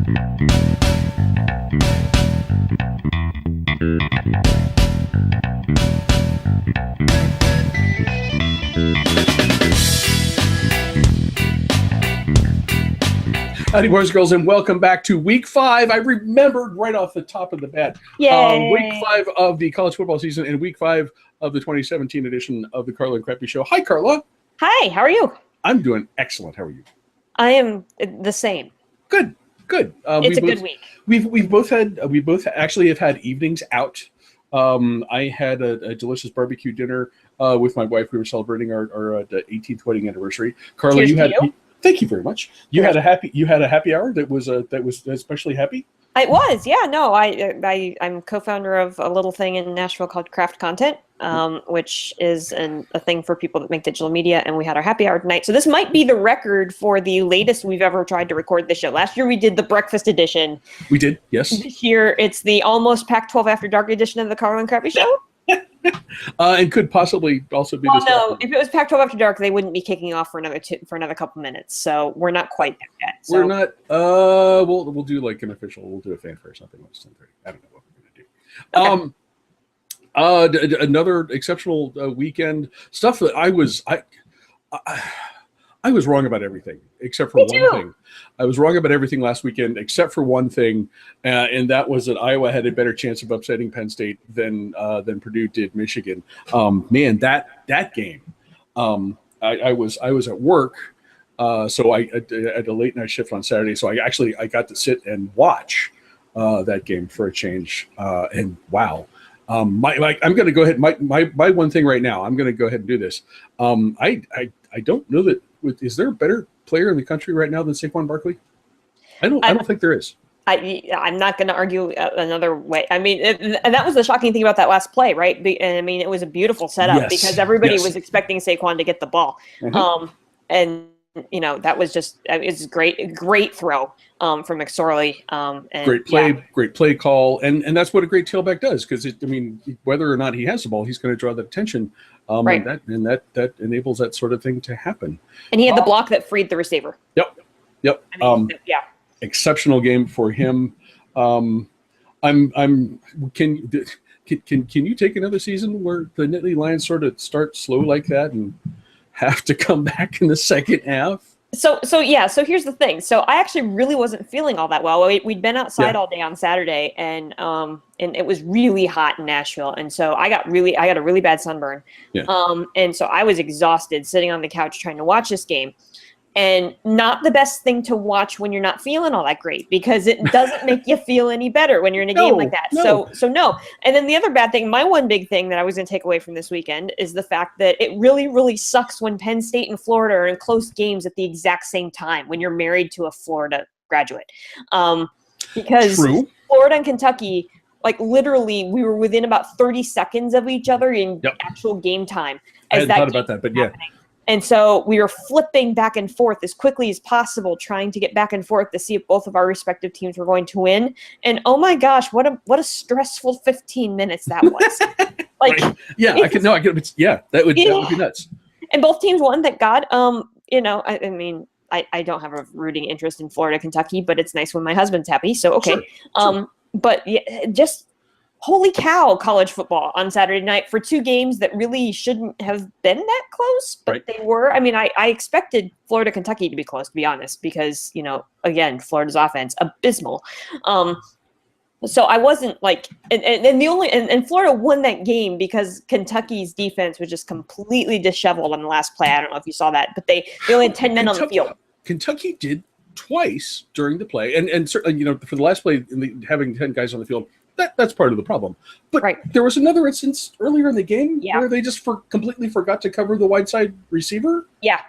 Howdy, boys and girls, and welcome back to Week 5. I remembered right off the top of the bat. Week 5 of the college football season and Week 5 of the 2017 edition of the Carla and Crappy Show. Hi, Carla. Hi, how are you? I'm doing excellent. How are you? I am the same. Good. It's a good week. We both actually have had evenings out. I had a delicious barbecue dinner with my wife. We were celebrating our 18th wedding anniversary. Carla, Cheers you had. to you. Thank you very much. You had a happy hour that was especially happy. It was, yeah. No, I'm co-founder of a little thing in Nashville called Craft Content, which is a thing for people that make digital media, and we had our happy hour tonight. So this might be the record for the latest we've ever tried to record this show. Last year we did the breakfast edition. We did, yes. This year it's the almost Pac-12 After Dark edition of the Carla and Crappy Show. And could possibly also be. Well, no, if it was Pac-12 After Dark, they wouldn't be kicking off for another couple minutes. So we're not quite there yet. So. We're not. We'll do like an official. We'll do a fanfare or something like 10:30. I don't know what we're gonna do. Another exceptional weekend stuff that I was wrong about everything except for one thing. I was wrong about everything last weekend except for one thing, and that was that Iowa had a better chance of upsetting Penn State than Purdue did Michigan. Man, that game. I was at work, so I had a late night shift on Saturday. So I got to sit and watch that game for a change. And wow. I'm going to go ahead. My one thing right now, I'm going to go ahead and do this. I don't know that. Is there a better player in the country right now than Saquon Barkley? I don't think there is. I'm not going to argue another way. I mean, and that was the shocking thing about that last play, right? And I mean, it was a beautiful setup because everybody was expecting Saquon to get the ball. Mm-hmm. And you know, that was just it's great throw from McSorley. And great play call, and that's what a great tailback does. Because I mean, whether or not he has the ball, he's going to draw the attention. Right. And that enables that sort of thing to happen. And he had the block that freed the receiver. Yep. I mean, exceptional game for him. Can you take another season where the Nittany Lions sort of start slow like that and have to come back in the second half? So here's the thing. So I actually really wasn't feeling all that well. We'd been outside all day on Saturday, and it was really hot in Nashville, and so I got a really bad sunburn. Yeah. And so I was exhausted sitting on the couch trying to watch this game. And not the best thing to watch when you're not feeling all that great, because it doesn't make you feel any better when you're in a game like that. No. So no. And then the other bad thing, my one big thing that I was going to take away from this weekend is the fact that it really, really sucks when Penn State and Florida are in close games at the exact same time when you're married to a Florida graduate. Because Florida and Kentucky, like literally, we were within about 30 seconds of each other in actual game time. I hadn't thought about that, but happening. And so we were flipping back and forth as quickly as possible, trying to get back and forth to see if both of our respective teams were going to win. And oh my gosh, what a stressful 15 minutes that was. Like, right. Yeah, I can. That would be nuts. And both teams won, thank God. You know, I mean, I don't have a rooting interest in Florida, Kentucky, but it's nice when my husband's happy. So okay. Sure. But yeah, just. Holy cow, college football on Saturday night for two games that really shouldn't have been that close, but they were. I mean, I expected Florida, Kentucky to be close, to be honest, because, you know, again, Florida's offense, abysmal. So I wasn't like, and Florida won that game because Kentucky's defense was just completely disheveled on the last play. I don't know if you saw that, but they only had 10 men on the field. Kentucky did twice during the play, and certainly, you know, for the last play, having 10 guys on the field, that's part of the problem. But there was another instance earlier in the game where they just completely forgot to cover the wide side receiver. Yeah.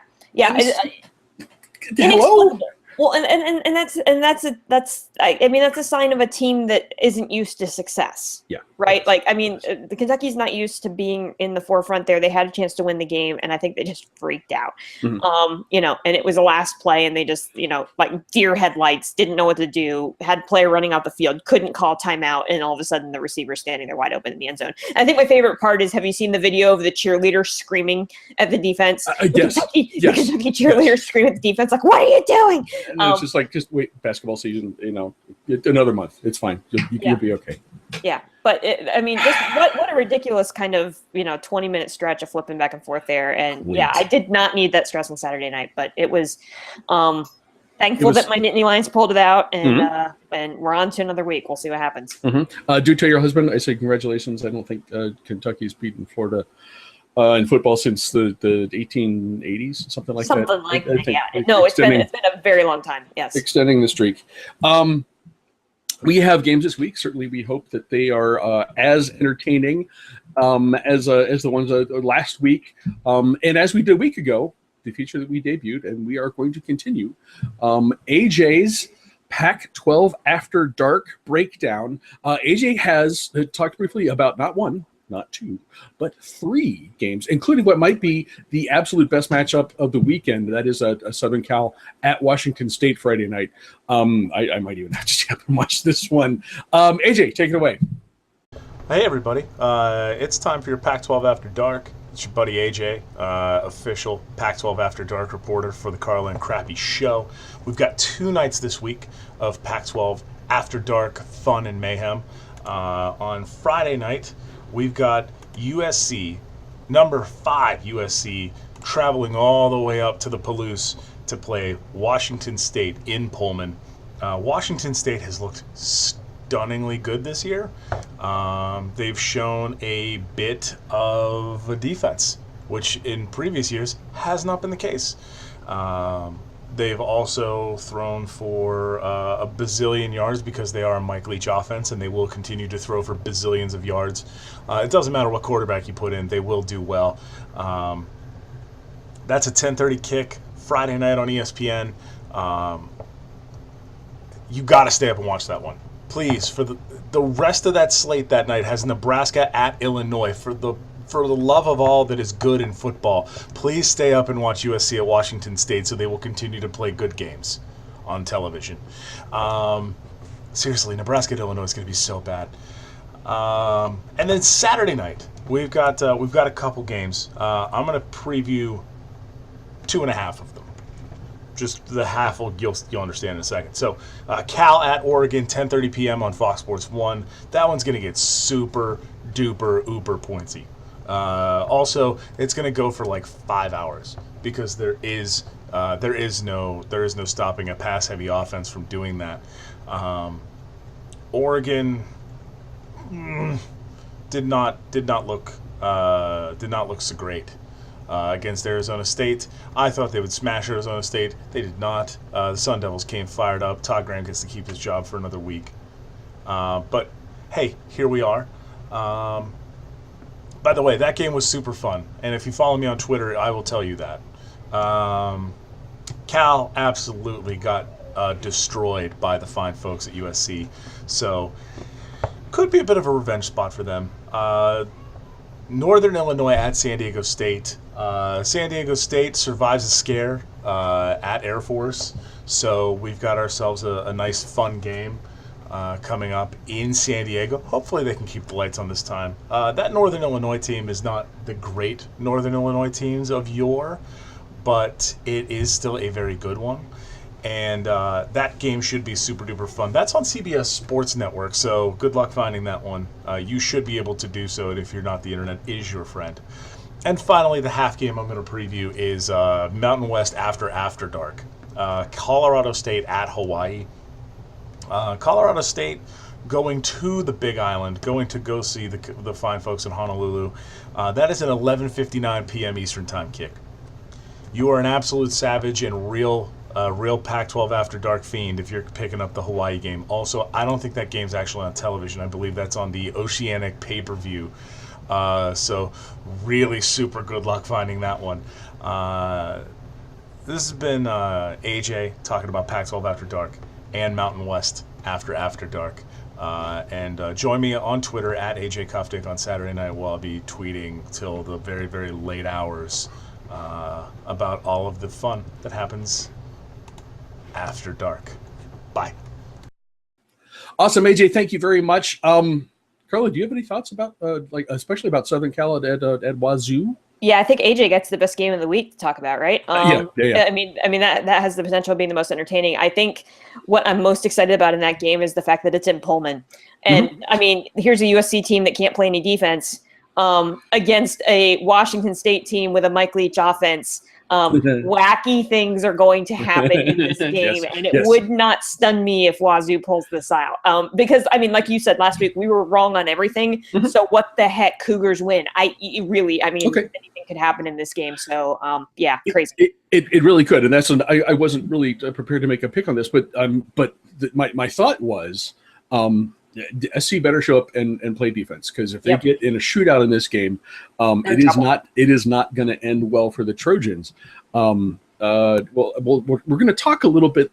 Hello. Well, and that's a sign of a team that isn't used to success. Yeah. Right. Like, I mean, the Kentucky's not used to being in the forefront there. They had a chance to win the game, and I think they just freaked out. Mm-hmm. You know, and it was the last play, and they just, you know, like deer headlights, didn't know what to do. Had player running out the field, couldn't call timeout, and all of a sudden the receiver standing there wide open in the end zone. And I think my favorite part is, have you seen the video of the cheerleader screaming at the defense? Yes. The Kentucky cheerleader screaming at the defense, like, "What are you doing?" And it's just like, just wait, basketball season, another month. It's fine. You'll be okay. Yeah. But just what a ridiculous kind of, 20-minute stretch of flipping back and forth there. And I did not need that stress on Saturday night, but it was thankful that my Nittany Lions pulled it out, and we're on to another week. We'll see what happens. Do tell your husband I say congratulations. I don't think Kentucky's beaten Florida in football since the 1880s, something like that. Something like that. Yeah. No, it's been a very long time. Yes. Extending the streak. We have games this week. Certainly, we hope that they are as entertaining as the ones last week. And as we did a week ago, the feature that we debuted, and we are going to continue, AJ's Pac-12 After Dark breakdown. AJ has talked briefly about not one, not two, but 3 games, including what might be the absolute best matchup of the weekend. That is a Southern Cal at Washington State Friday night. I might even have to stay up and watch this one. AJ, take it away. Hey, everybody. It's time for your Pac-12 After Dark. It's your buddy AJ, official Pac-12 After Dark reporter for the Carla and Crappy show. We've got 2 nights this week of Pac-12 After Dark fun and mayhem. On Friday night, we've got USC, number 5 USC, traveling all the way up to the Palouse to play Washington State in Pullman. Washington State has looked stunningly good this year. They've shown a bit of a defense, which in previous years has not been the case. They've also thrown for a bazillion yards because they are a Mike Leach offense, and they will continue to throw for bazillions of yards. It doesn't matter what quarterback you put in, they will do well. That's a 10:30 kick Friday night on ESPN. You got to stay up and watch that one. Please, for the rest of that slate that night has Nebraska at Illinois. For the love of all that is good in football, please stay up and watch USC at Washington State so they will continue to play good games on television. Seriously, Nebraska at Illinois is going to be so bad. And then Saturday night, we've got a couple games. I'm going to preview 2.5 of them. Just the half you'll understand in a second. So Cal at Oregon, 10:30 p.m. on Fox Sports 1. That one's going to get super duper uber pointsy. Also, it's going to go for like 5 hours because there is no stopping a pass heavy offense from doing that. Oregon did not look so great. Against Arizona State. I thought they would smash Arizona State. They did not. The Sun Devils came fired up. Todd Graham gets to keep his job for another week. But, hey, here we are. By the way, that game was super fun. And if you follow me on Twitter, I will tell you that. Cal absolutely got destroyed by the fine folks at USC. So, could be a bit of a revenge spot for them. Northern Illinois at San Diego State. San Diego State survives a scare at Air Force, so we've got ourselves a nice fun game coming up in San Diego. Hopefully they can keep the lights on this time. That Northern Illinois team is not the great Northern Illinois teams of yore, but it is still a very good one. And that game should be super duper fun. That's on CBS Sports Network, so good luck finding that one. You should be able to do so, and if you're not, the internet is your friend. And finally, the half game I'm going to preview is Mountain West After Dark. Colorado State at Hawaii. Colorado State going to the Big Island, going to go see the fine folks in Honolulu. That is an 11:59 p.m. Eastern Time kick. You are an absolute savage and real Pac-12 After Dark fiend if you're picking up the Hawaii game. Also, I don't think that game's actually on television. I believe that's on the Oceanic pay-per-view. So really super good luck finding that one. This has been AJ talking about Pac-12 After Dark and Mountain West After Dark. And join me on Twitter at AJ Kofdick on Saturday night while I'll be tweeting till the very, very late hours about all of the fun that happens after dark. Bye. Awesome, AJ. Thank you very much. Carla, do you have any thoughts about, especially about Southern Cal at Wazoo? Yeah, I think AJ gets the best game of the week to talk about, right? Yeah. I mean that has the potential of being the most entertaining. I think what I'm most excited about in that game is the fact that it's in Pullman, and I mean, here's a USC team that can't play any defense against a Washington State team with a Mike Leach offense. Wacky things are going to happen in this game, and it would not stun me if Wazoo pulls this out. Because, I mean, like you said last week, we were wrong on everything. So what the heck, Cougars win? Anything could happen in this game. So, crazy. It really could, and I wasn't really prepared to make a pick on this, but my thought was. SC better show up and play defense, because if they get in a shootout in this game, it is not going to end well for the Trojans. We're going to talk a little bit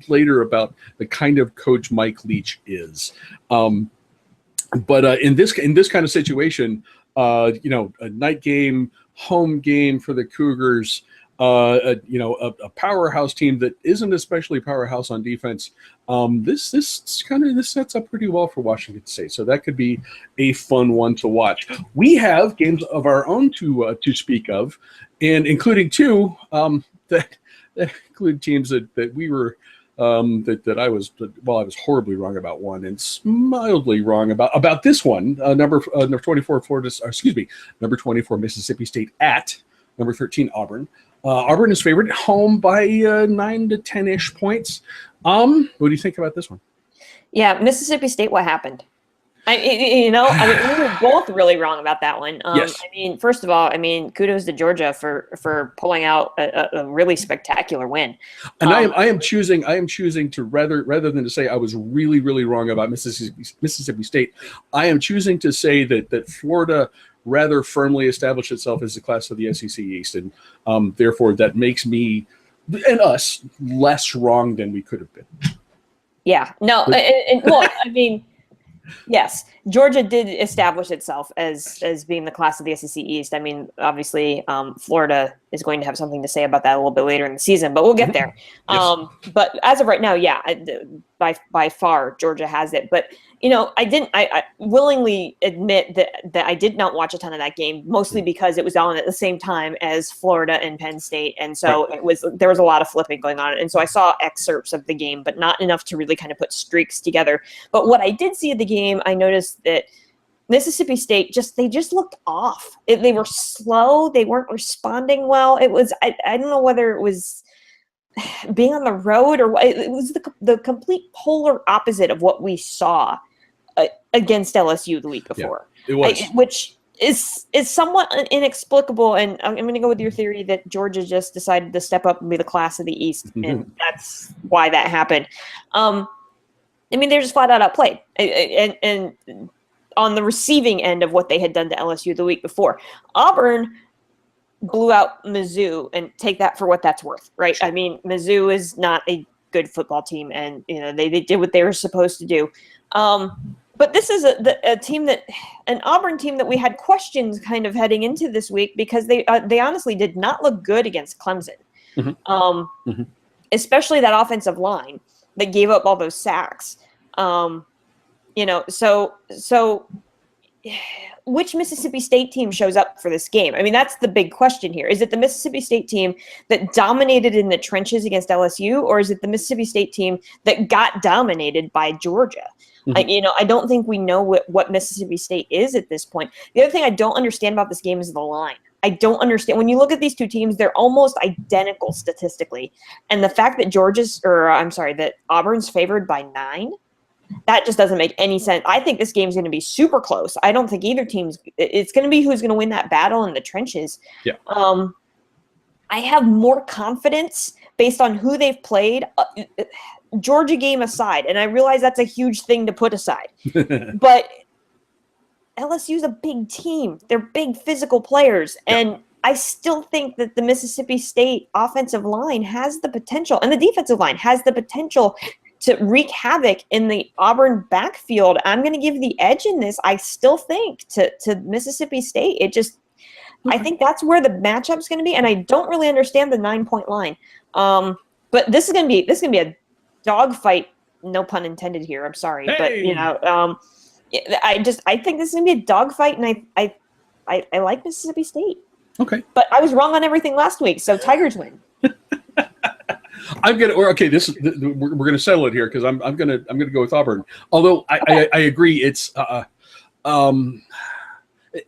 later about the kind of coach Mike Leach is. But in this kind of situation, a night game, home game for the Cougars. A powerhouse team that isn't especially powerhouse on defense. This sets up pretty well for Washington State, so that could be a fun one to watch. We have games of our own to speak of, and including two that include teams that we were that I was horribly wrong about one and mildly wrong about this one. Number 24 number 24 Mississippi State at number 13 Auburn. Auburn is favored at home by 9 to 10-ish points. What do you think about this one? Yeah, Mississippi State, what happened? We were both really wrong about that one. Yes. I mean, first of all, kudos to Georgia for pulling out a really spectacular win. And I am choosing to rather than to say I was really, really wrong about Mississippi State, I am choosing to say that Florida rather firmly established itself as the class of the SEC East, and therefore that makes me and us less wrong than we could have been. Yeah, no, yes, Georgia did establish itself as being the class of the SEC East. I mean, obviously, Florida is going to have something to say about that a little bit later in the season, but we'll get there. Yes. But as of right now, by far, Georgia has it. But I willingly admit that I did not watch a ton of that game, mostly because it was on at the same time as Florida and Penn State, and so there was a lot of flipping going on, and so I saw excerpts of the game, but not enough to really kind of put streaks together. But what I did see of the game, I noticed that Mississippi State just looked off. They were slow. They weren't responding well. It was I don't know whether it was being on the road or what. It was the complete polar opposite of what we saw against LSU the week before. Yeah, it was. Which is somewhat inexplicable, and I'm going to go with your theory that Georgia just decided to step up and be the class of the East, and that's why that happened. They're just flat out outplayed, and on the receiving end of what they had done to LSU the week before. Auburn blew out Mizzou, and take that for what that's worth, right? I mean, Mizzou is not a good football team, and they did what they were supposed to do. But this is a team an Auburn team that we had questions kind of heading into this week, because they honestly did not look good against Clemson, especially that offensive line that gave up all those sacks. So which Mississippi State team shows up for this game? I mean, that's the big question here. Is it the Mississippi State team that dominated in the trenches against LSU, or is it the Mississippi State team that got dominated by Georgia? I don't think we know what Mississippi State is at this point. The other thing I don't understand about this game is the line. I don't understand. When you look at these two teams, they're almost identical statistically. And the fact that that Auburn's favored by 9, that just doesn't make any sense. I think this game's going to be super close. I don't think either team's – it's going to be who's going to win that battle in the trenches. Yeah. I have more confidence based on who they've played, Georgia game aside, and I realize that's a huge thing to put aside. But LSU's a big team. They're big physical players, and I still think that the Mississippi State offensive line has the potential, and the defensive line has the potential to wreak havoc in the Auburn backfield. I'm going to give the edge in this, I still think, to Mississippi State. I think that's where the matchup's going to be, and I don't really understand the 9-point line. But this is going to be a dogfight, no pun intended here. I'm sorry, but I think this is going to be a dogfight, and I like Mississippi State. Okay. But I was wrong on everything last week, so Tigers win. I'm gonna. Okay, we're gonna settle it here because I'm gonna go with Auburn. Although I agree, it's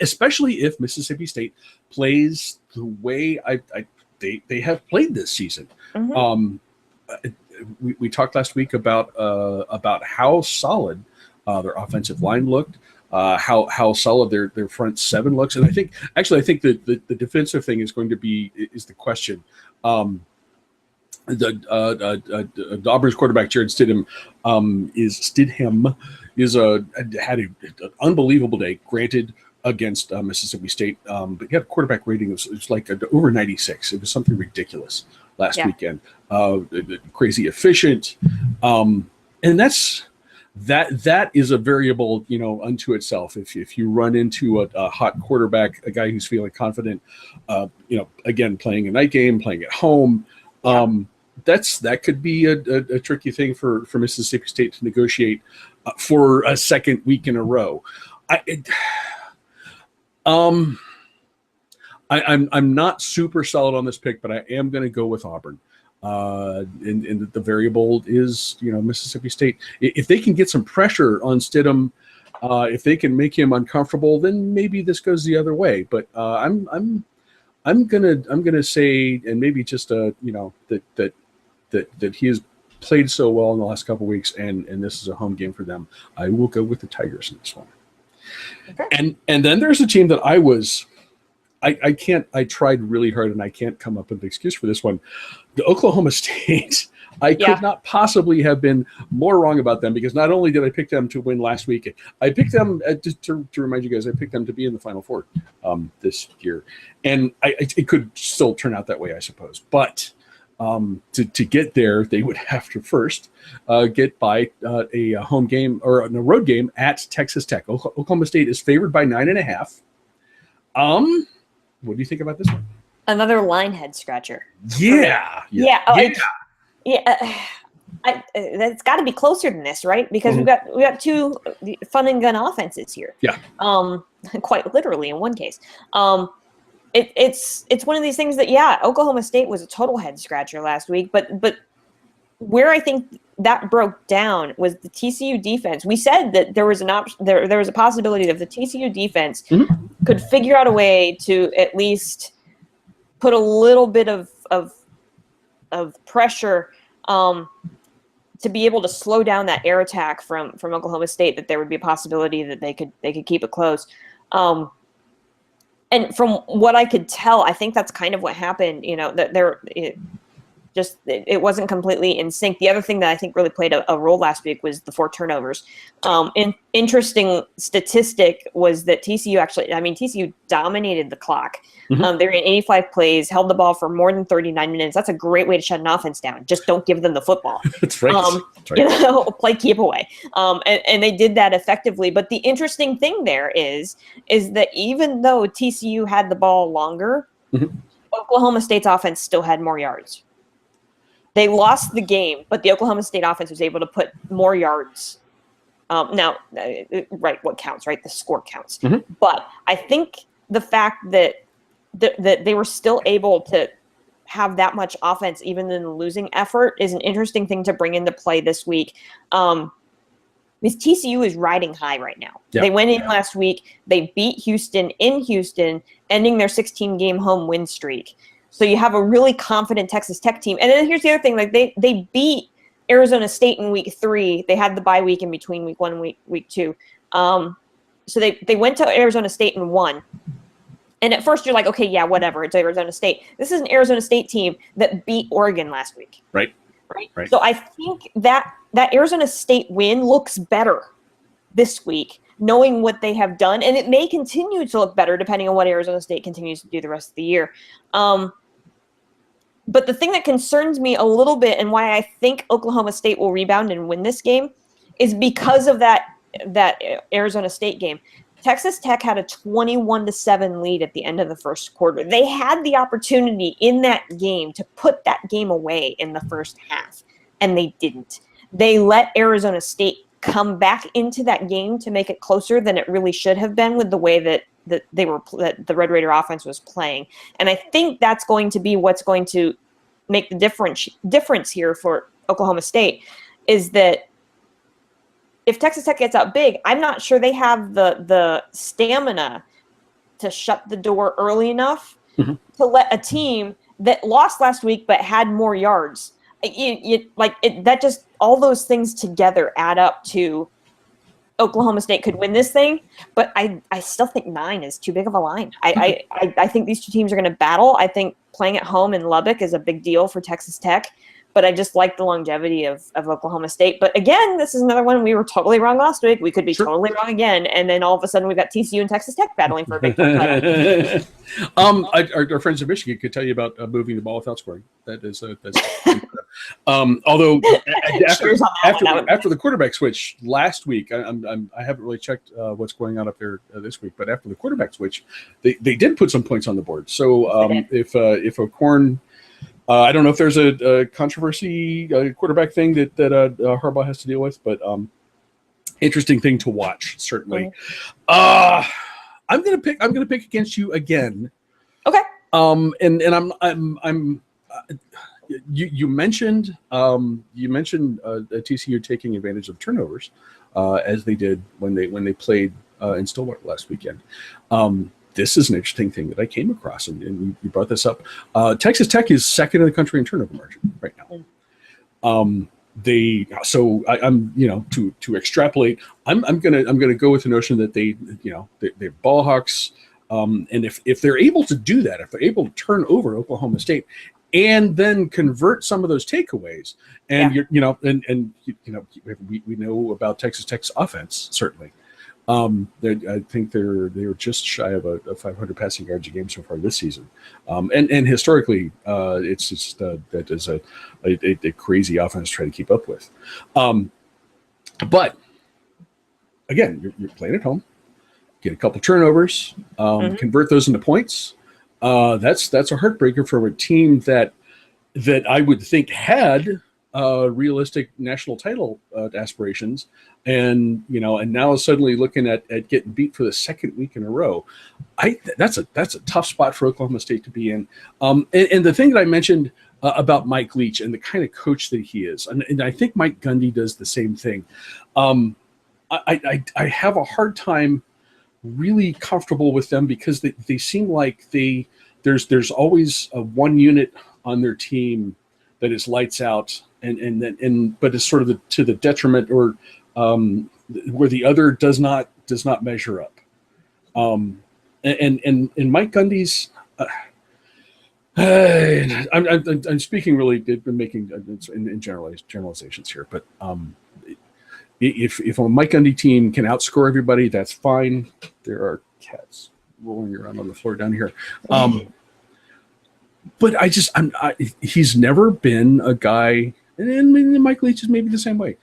especially if Mississippi State plays the way they have played this season. Mm-hmm. We talked last week about how solid their offensive line looked, how solid their front seven looks, and I think that the defensive thing is going to be the question. Auburn's quarterback Jared Stidham had an unbelievable day. Granted, against Mississippi State, but he had a quarterback rating of like over 96. It was something ridiculous last weekend. Crazy efficient, and that is a variable, unto itself. If you run into a hot quarterback, a guy who's feeling confident, again playing a night game, playing at home. That could be a tricky thing for Mississippi State to negotiate for a second week in a row. I'm not super solid on this pick, but I am going to go with Auburn. And the variable is Mississippi State. If they can get some pressure on Stidham, if they can make him uncomfortable, then maybe this goes the other way. But I'm gonna say, and maybe just that he has played so well in the last couple of weeks, and this is a home game for them. I will go with the Tigers in this one. Okay. And then there's a team that I tried really hard and I can't come up with an excuse for this one. The Oklahoma State. I could not possibly have been more wrong about them, because not only did I pick them to win last week, I picked them to remind you guys, I picked them to be in the Final Four this year, and it could still turn out that way, I suppose. But to get there, they would have to first get by a home game or a road game at Texas Tech. Oklahoma State is favored by 9.5. What do you think about this one? Another line head scratcher. Yeah. That's got to be closer than this, right? Because we got two fun and gun offenses here. Yeah. Quite literally in one case. It's one of these things that Oklahoma State was a total head scratcher last week, but where I think that broke down was the TCU defense. We said that there was an option, there was a possibility that the TCU defense could figure out a way to at least put a little bit of pressure to be able to slow down that air attack from Oklahoma State, that there would be a possibility that they could keep it close. And from what I could tell, I think that's kind of what happened, that it wasn't completely in sync. The other thing that I think really played a role last week was the 4 turnovers. Interesting statistic was that TCU dominated the clock. They ran 85 plays, held the ball for more than 39 minutes. That's a great way to shut an offense down. Just don't give them the football. That's right. Play keep away. And they did that effectively. But the interesting thing there is that even though TCU had the ball longer, Oklahoma State's offense still had more yards. They lost the game, but the Oklahoma State offense was able to put more yards. Now, what counts, right? The score counts. But I think the fact that they were still able to have that much offense, even in the losing effort, is an interesting thing to bring into play this week. Because TCU is riding high right now. Yeah. They went in last week. They beat Houston in Houston, ending their 16-game home win streak. So you have a really confident Texas Tech team. And then here's the other thing. Like they beat Arizona State in week 3. They had the bye week in between week 1 and week 2. So they went to Arizona State and won. And at first you're like, okay, yeah, whatever. It's Arizona State. This is an Arizona State team that beat Oregon last week. Right. So I think that Arizona State win looks better this week, knowing what they have done. And it may continue to look better depending on what Arizona State continues to do the rest of the year. But the thing that concerns me a little bit, and why I think Oklahoma State will rebound and win this game, is because of that Arizona State game. Texas Tech had a 21-7 lead at the end of the first quarter. They had the opportunity in that game to put that game away in the first half, and they didn't. They let Arizona State come back into that game to make it closer than it really should have been with the way that that the Red Raider offense was playing. And I think that's going to be what's going to make the difference here for Oklahoma State, is that if Texas Tech gets out big, I'm not sure they have the stamina to shut the door early enough to let a team that lost last week but had more yards. That just, all those things together add up to Oklahoma State could win this thing, but I still think 9 is too big of a line. I think these two teams are going to battle. I think playing at home in Lubbock is a big deal for Texas Tech, but I just like the longevity of Oklahoma State. But again, this is another one we were totally wrong last week. We could be totally wrong again, and then all of a sudden we've got TCU and Texas Tech battling for a big title. Our friends in Michigan could tell you about moving the ball without scoring. That's although after the quarterback switch last week, I haven't really checked what's going on up there this week, but after the quarterback switch, they did put some points on the board. So if O'Korn, I don't know if there's a controversy quarterback thing that Harbaugh has to deal with, but interesting thing to watch, certainly. I'm gonna pick against you again. Okay. And you mentioned TCU taking advantage of turnovers, as they did when they played in Stillwater last weekend. This is an interesting thing that I came across, and you brought this up. Texas Tech is second in the country in turnover margin right now. I'm to extrapolate. I'm gonna go with the notion that they're ball hawks, and if they're able to do that, if they're able to turn over Oklahoma State and then convert some of those takeaways, and we know about Texas Tech's offense, certainly. I think they were just shy of a 500 passing yards a game so far this season, and historically, it's just that is a crazy offense to try to keep up with. But again, you're playing at home, get a couple turnovers, convert those into points. That's a heartbreaker for a team that I would think had realistic national title aspirations, and now suddenly looking at getting beat for the second week in a row. That's a tough spot for Oklahoma State to be in. And the thing that I mentioned about Mike Leach and the kind of coach that he is, and I think Mike Gundy does the same thing. I have a hard time really comfortable with them because they seem like there's always a one unit on their team that is lights out, but it's sort of to the detriment, or where the other does not measure up. And Mike Gundy's, I'm speaking really, making in generalizations here, but if a Mike Gundy team can outscore everybody, that's fine. There are cats rolling around on the floor down here. But he's never been a guy, and Mike Leach is maybe the same way.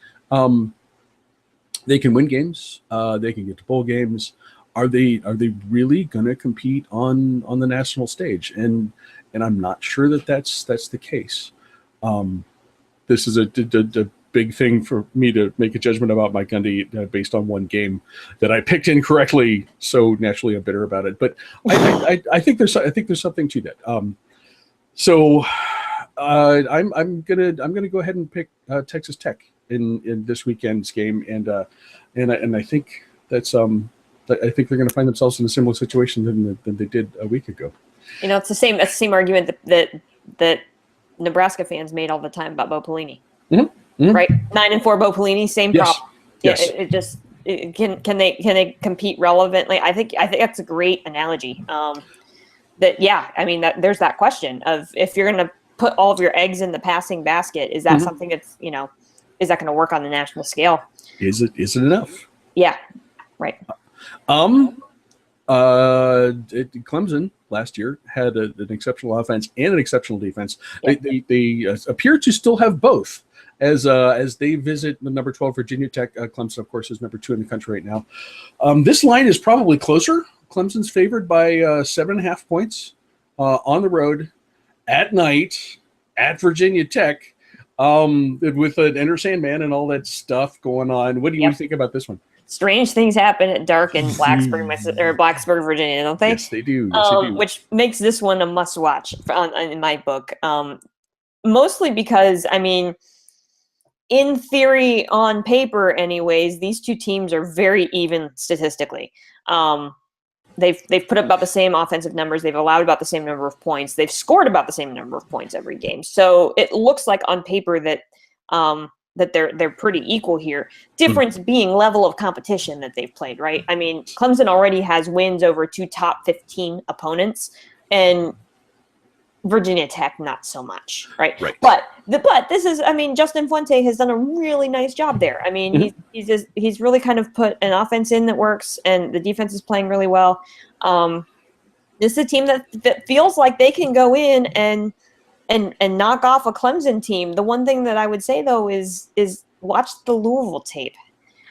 They can win games. They can get to bowl games. Are they really going to compete on the national stage? And I'm not sure that's the case. This is a big thing for me to make a judgment about Mike Gundy based on one game that I picked incorrectly. So naturally, I'm bitter about it. But I think there's something to that. So I'm gonna go ahead and pick Texas Tech in this weekend's game, and I think that's I think they're going to find themselves in a similar situation than they did a week ago. It's the same argument that Nebraska fans made all the time about Bo Pelini, right? 9-4 Bo Pelini, same problem. Yes. Can they compete relevantly? I think that's a great analogy. There's that question of, if you're going to put all of your eggs in the passing basket, is that something that's, is that going to work on the national scale? Is it enough? Yeah. Right. Clemson last year had an exceptional offense and an exceptional defense. Yeah. They appear to still have both as they visit the number 12 Virginia Tech. Clemson, of course, is number 2 in the country right now. This line is probably closer. Clemson's favored by 7.5 points on the road at night at Virginia Tech, with an Enter Sandman and all that stuff going on. What do you think about this one? strange things happen at dark in Blacksburg, Virginia, don't they? Yes, they do. Yes, they do. Which makes this one a must-watch in my book. Mostly because, I mean, in theory, on paper, anyways, these two teams are very even statistically. They've put up about the same offensive numbers. They've allowed about the same number of points. They've scored about the same number of points every game. So it looks like on paper that that they're pretty equal here. Difference being level of competition that they've played, right? I mean, Clemson already has wins over two top 15 opponents, and Virginia Tech not so much, right? But this is, I mean, Justin Fuente has done a really nice job there. I mean, he's really kind of put an offense in that works, and the defense is playing really well. This is a team that feels like they can go in and knock off a Clemson team. The one thing that I would say though is watch the Louisville tape.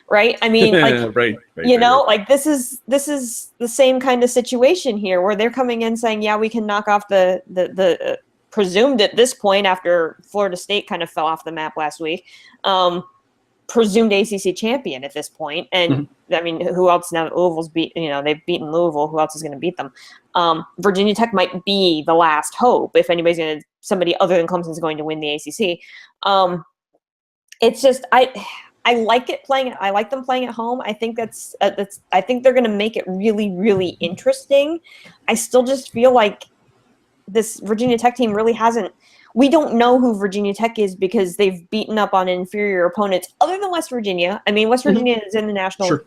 Right. I mean, like, like this is the same kind of situation here where they're coming in saying, yeah, we can knock off the presumed at this point after Florida State kind of fell off the map last week, presumed ACC champion at this point. And I mean, who else now that Louisville's they've beaten Louisville. Who else is going to beat them? Virginia Tech might be the last hope if somebody other than Clemson is going to win the ACC. It's just, I like it playing. I like them playing at home. I think I think they're going to make it really, really interesting. I still just feel like this Virginia Tech team really hasn't. We don't know who Virginia Tech is because they've beaten up on inferior opponents other than West Virginia. I mean, West Virginia is in the national. Sure.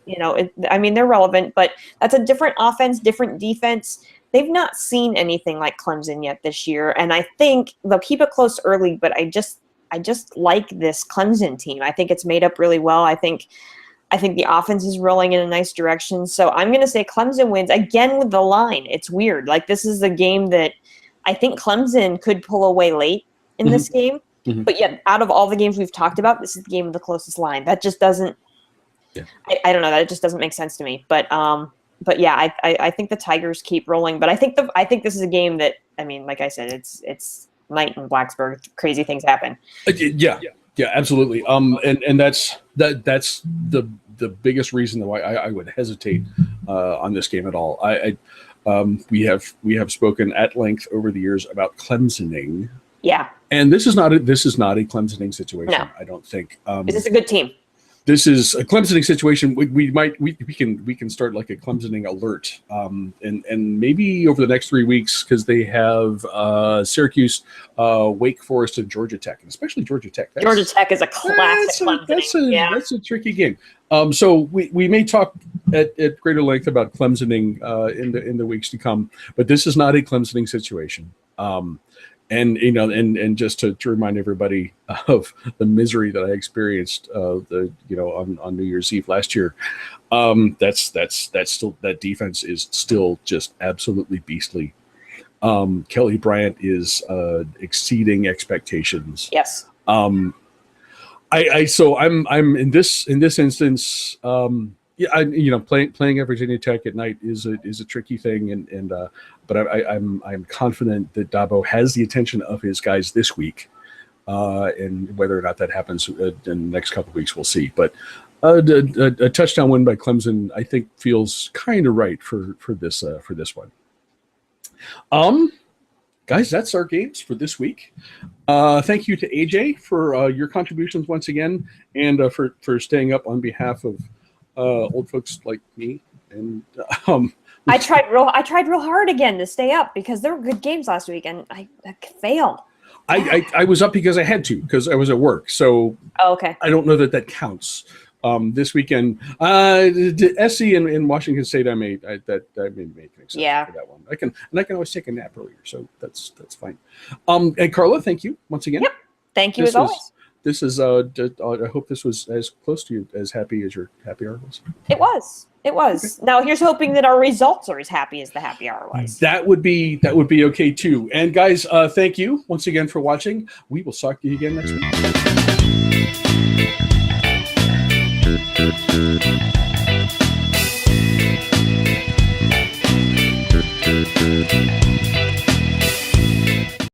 I mean, they're relevant, but that's a different offense, different defense. They've not seen anything like Clemson yet this year, and I think they'll keep it close early. But I just like this Clemson team. I think it's made up really well. I think the offense is rolling in a nice direction. So I'm going to say Clemson wins again with the line. It's weird. Like, this is a game that I think Clemson could pull away late in this game. But yet, out of all the games we've talked about, this is the game with the closest line. That just doesn't. Yeah. I don't know. That just doesn't make sense to me. But yeah, I think the Tigers keep rolling. But I think this is a game that, I mean, like I said, it's night in Blacksburg. Crazy things happen. Yeah, absolutely. And that's the biggest reason why I would hesitate on this game at all. We have spoken at length over the years about Clemsoning. Yeah. And this is not a Clemsoning situation. No. I don't think. Is this a good team? This is a Clemsoning situation. We can start like a Clemsoning alert, and maybe over the next 3 weeks, because they have Syracuse, Wake Forest, and Georgia Tech, and especially Georgia Tech. Georgia Tech is a classic Clemsoning. That's a tricky game. So we may talk at greater length about Clemsoning in the weeks to come, but this is not a Clemsoning situation. And just to remind everybody of the misery that I experienced, on New Year's Eve last year, that's still, that defense is still just absolutely beastly. Kelly Bryant is exceeding expectations. Yes. So I'm in this instance. Playing at Virginia Tech at night is a tricky thing, but I'm confident that Dabo has the attention of his guys this week, and whether or not that happens in the next couple of weeks, we'll see. But a touchdown win by Clemson, I think, feels kind of right for this one. Guys, that's our games for this week. Thank you to AJ for your contributions once again, and for staying up on behalf of old folks like me. And I tried real hard again to stay up because there were good games last week, and I failed. I was up because I had to, because I was at work. So okay. I don't know that counts. This weekend, SC in Washington State, I made make an exception for that one. I can always take a nap earlier, so that's fine. And Carla, thank you once again. Yep, thank you as always. This is I hope this was as close to you, as happy as your happy hour was. It was. Okay. Now here's hoping that our results are as happy as the happy hour was. That would be okay too. And guys, thank you once again for watching. We will talk to you again next week.